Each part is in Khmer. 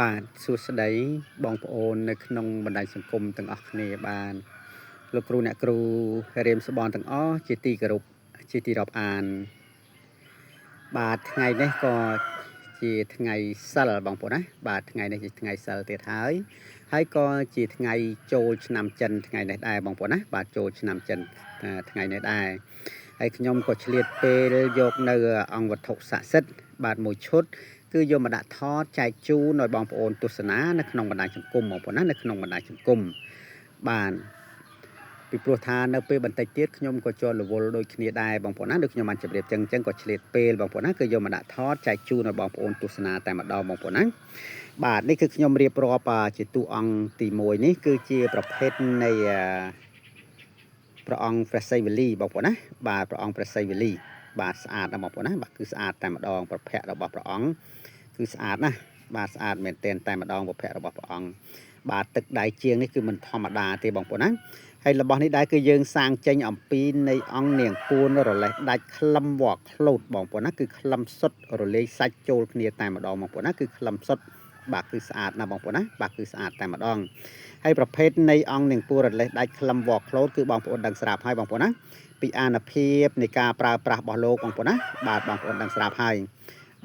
បាទសួស្តីបងប្អូននៅក្នុងបណ្ដាញសង្គមទាំងអស់គ្នាបានលោកគ្រូអ្នកគ្រូរៀមសបនទាំងអស់ជាទីគោរពជាទីរាប់អានបាទថ្ងៃនេះក៏ជាថ្ងៃសិលបងប្អូនណាបាទថ្ងៃនេះជាថ្ងៃសិលទៀតហើយក៏ជាថ្ងៃចូលឆ្នាំចិនថ្ងៃនេះដែរបងប្អូនណាបាទចូលឆ្នាំចិនថ្ងៃនេះដែរហើយខ្ញុំក៏ឆ្លៀតពេលយកនៅអង្គវត្ថុស័ក្តិសិទ្ធិបាទមួយឈុតគឺយកមកដាក់ថតចែកជូនឲ្យបងប្អូនទស្សនានៅក្នុងបណ្ដាញសង្គមបងប្អូនណានៅក្នុងបណ្ដាញសង្គមបាទពីព្រោះថានៅពេលបន្តិចទៀតខ្ញុំក៏ចូលរវល់ដូចគ្នាដែរបងប្អូនណាដូចខ្ញុំបានជម្រាបចឹងក៏ឆ្លៀតពេលបងប្អូនណាគឺយកមកដាក់ថតចែកជូនឲ្យបងប្អូនទស្សនាតែម្ដងបងប្អូនណាបាទនេះគឺខ្ញុំរៀបរាប់ជាតួអង្គទី1នេះគឺជាប្រភេទនៃព្រះអង្គព្រះសីវលីបងប្អូនណាបាទព្រះអង្គព្រះសីវលីបាទស្អាតណាស់បងប្អូនណាបាទគឺស្អាតតែម្ដងប្រភពរបស់ព្រះអង្គគឺស្អាតណាស់បាទស្អាតមែនទែនតែម្ដងប្រភពរបស់ព្រះអង្គបាទទឹកដៃជាងនេះគឺមិនធម្មតាទេបងប្អូនណាហើយរបស់នេះដែរគឺយើងសាងចេញអំពីនៃអង្គនាងពួនរលេះដាច់ខ្លឹមវក់ខ្លូតបងប្អូនណាគឺខ្លឹមសុទ្ធរលាយសាច់ចូលគ្នាតែម្ដងបងប្អូនណាគឺខ្លឹមសុទ្ធបាទគឺស្អាតណាស់បងប្អូនណាបាទគឺស្អាតតែម្ដងហើយប្រភេទនៃអង្គនាងពួនរលេះដាច់ខ្លឹមវក់ខ្លូតគឺបងប្អូនដឹងស្រាប់ហើយបងប្អូនណាពីអានុភាពនៃការប្រើប្រាស់របស់លោកបងប្អូនណាបាទបងប្អូនដឹងស្រាប់ហើយ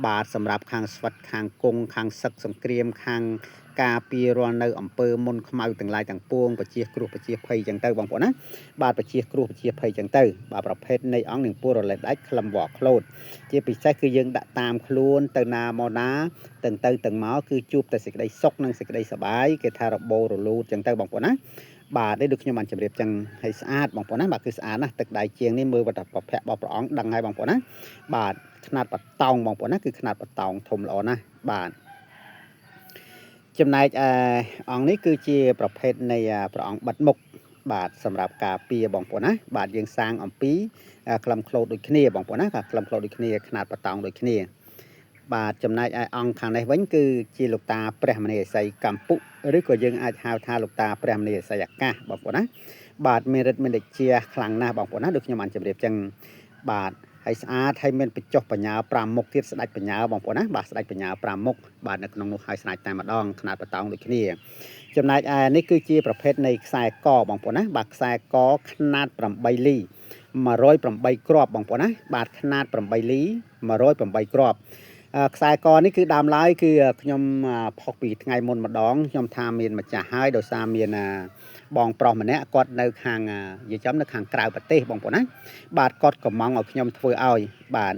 បាទសម្រាប់ខាងស្វិតខាងគង់ខាងសឹកសង្គ្រាមខាងការពាររាល់នៅអំពើមុនខ្មៅទាំងឡាយទាំងពួងបជាគ្រោះបជាភ័យចឹងទៅបងប្អូនណាបាទបជាគ្រោះបជាភ័យចឹងទៅបាទប្រភេទនៃអង្គនាងពួនរលេះដាច់ខ្លឹមវក់ខ្លូតជាពិសេសគឺយើងដាក់តាមខ្លួនទៅណាមកណាទាំងទៅទាំងមកគឺជួបតែសេចក្តីសុខនិងសេចក្តីសប្បាយគេថារបូររលូតចឹងទៅបងប្អូនណាបាទនេះដូចខ្ញុំបានជម្រាបចឹងឲ្យស្អាតបងប្អូនណាបាទគឺស្អាតណាស់ទឹកដៃជាងនេះមើលវត្តប្រភពរបស់ព្រះអង្គដឹងហើយបងប្អូនណាបាទຂະຫນាតបតោងបងប្អូនណាគឺຂະຫນាតបតោងធំល្អណាស់បាទចំណែកអង្គនេះគឺជាប្រភេទនៃព្រះអង្គបិទមុខបាទសម្រាប់ការពារបងប្អូនណាបាទយើងសាងអំពីក្លឹមខ្លូតដូចគ្នាបងប្អូនណាក្លឹមខ្លូតដូចគ្នាຂະຫນាតបតោងដូចគ្នាបាទចំណែកឯអង្គខាងនេះវិញគឺជាលោកតាព្រះមនីឥសីកម្ពុឬក៏យើងអាចហៅថាលោកតាព្រះមនីឥសីអាកាសបងប្អូនណាបាទមានរិទ្ធមានតជាខ្លាំងណាស់បងប្អូនណាដូចខ្ញុំបានជម្រាបចឹងបាទហើយស្អាតហើយមានបញ្ចុះបញ្ញា5មុខទៀតស្ដេចបញ្ញាបងប្អូនណាបាទស្ដេចបញ្ញា5មុខបាទនៅក្នុងនោះហើយស្ដេចតែម្ដងຂະຫນាតបតោងដូចគ្នាចំណែកឯនេះគឺជាប្រភេទនៃខ្សែកបងប្អូនណាបាទខ្សែកຂະຫນាត8លី108គ្រាប់បងប្អូនណាបាទຂະຫນាត8លី108គ្រាប់ខ្សែកនេះគឺដើមឡើយគឺខ្ញុំផុសពីថ្ងៃមុនម្ដងខ្ញុំថាមានម្ចាស់ហើយដោយសារមានបងប្រុសម្នាក់គាត់នៅខាងនិយាយចំនៅខាងក្រៅប្រទេសបងប្អូនណាបាទគាត់កំងឲ្យខ្ញុំធ្វើឲ្យបាទ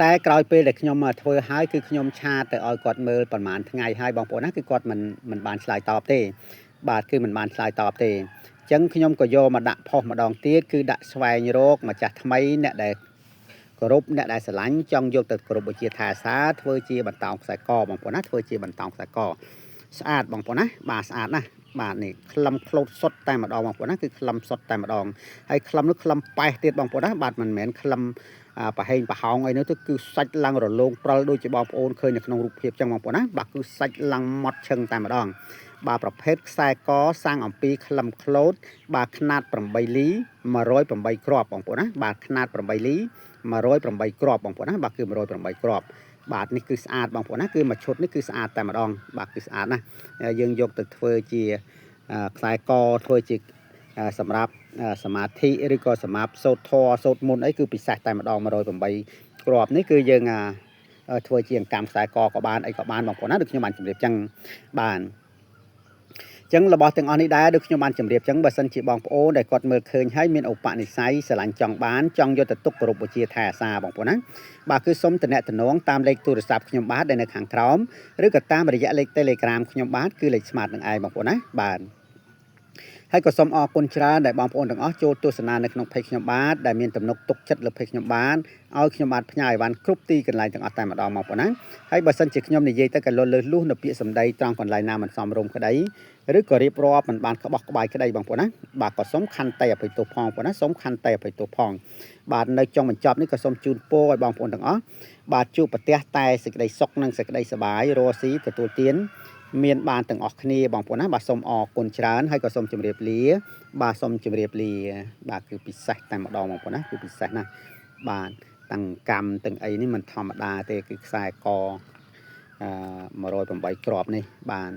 តែក្រោយពេលដែលខ្ញុំធ្វើហើយគឺខ្ញុំឆាតទៅឲ្យគាត់មើលប្រហែលថ្ងៃហើយបងប្អូនណាគឺគាត់មិនបានឆ្លើយតបទេបាទគឺមិនបានឆ្លើយតបទេអញ្ចឹងខ្ញុំក៏យកមកដាក់ផុសម្ដងទៀតគឺដាក់ស្វែងរកម្ចាស់ថ្មីអ្នកដែលគោរពអ្នកដែលស្រឡាញ់ចង់យកទៅគោរពបូជាថែសាធ្វើជាបន្តោងខ្សែកបងប្អូនណាធ្វើជាបន្តោងខ្សែកស្អាតបងប្អូនណាបាទស្អាតណាស់បាទនេះខ្លឹមខ្លូតសុតតែម្ដងបងប្អូនណាគឺខ្លឹមសុតតែម្ដងហើយខ្លឹមនោះខ្លឹមប៉ែសទៀតបងប្អូនណាបាទមិនមែនខ្លឹមប្រហែងប្រហោងអីនោះទៅគឺសាច់ឡើងរលោងព្រិលដូចជាបងប្អូនឃើញនៅក្នុងរូបភាពចឹងបងប្អូនណាបាទគឺសាច់ឡើងម៉ត់ឈឹងតែម្ដងបាទប្រភេទខ្សែកសាំងអំពីខ្លឹមខ្លូតបាទຂະຫນាត8លី108គ្រាប់បងប្អូនណាបាទຂະຫນាត8លី108គ្រាប់បងប្អូនណាបាទគឺ108គ្រាប់បាទនេះគឺស្អាតបងប្អូនណាគឺមួយឈុតនេះគឺស្អាតតែម្ដងបាទគឺស្អាតណាស់យើងយកទៅធ្វើជាខ្សែកធ្វើជាសម្រាប់សមាធិឬក៏សម្រាប់សូត្រធម៌សូត្រមន្តអីគឺពិសេសតែម្ដង108គ្រាប់នេះគឺយើងធ្វើជាអង្កាំខ្សែកក៏បានអីក៏បានបងប្អូនណាដូចខ្ញុំបានជម្រាបចឹងបានចឹងរបស់ទាំងអស់នេះដែរដូចខ្ញុំបានជម្រាបចឹងបើសិនជាបងប្អូនដែលគាត់មើលឃើញហើយមានឧបនិស្ស័យស្រឡាញ់ចង់បានចង់យកទៅទុកគោរពបូជាថែអាសាបងប្អូនណាបាទគឺសូមតំណែងតាមលេខទូរស័ព្ទខ្ញុំបាទដែលនៅខាងក្រោមឬក៏តាមរយៈលេខ Telegram ខ្ញុំបាទគឺលេខ Smart នឹងឯងបងប្អូនណាបាទហើយក៏សូមអរគុណច្រើនដែលបងប្អូនទាំងអស់ចូលទស្សនានៅក្នុងเพจខ្ញុំបាទដែលមានទំនុកទុកចិត្តលើเพจខ្ញុំបាទឲ្យខ្ញុំបាទផ្ញើអីវ៉ាន់គ្រប់ទីកន្លែងទាំងអស់តែម្ដងបងប្អូនណាហើយបើសិនជាខ្ញុំនិយាយទៅក៏លឺលុះនៅពាក្យសម្ដីត្រង់កន្លែងណាមិនសមរម្យក្តីឬក៏រៀបរាប់មិនបានក្បោះក្បាយក្តីបងប្អូនណាបាទក៏សូមខន្តីអភ័យទោសផងបងប្អូនណាសូមខន្តីអភ័យទោសផងបាទនៅចុងបញ្ចប់នេះក៏សូមជូនពរឲ្យបងប្អូនទាំងអស់បាទជួបប្រទះតែសេចក្តីសុខនិងសេចក្តីសប្បាយរស់ស៊ីទទួលទានមានបានទាំងអស់គ្នាបងប្អូនណាបាទសូមអរគុណច្រើនហើយក៏សូមជម្រាបលាបាទសូមជម្រាបលាបាទគឺពិសេសតែម្ដងបងប្អូនណាគឺពិសេសណាស់បាទទាំងកម្មទាំងអីនេះមិនធម្មតាទេគឺខ្សែក 108ក្របនេះបាន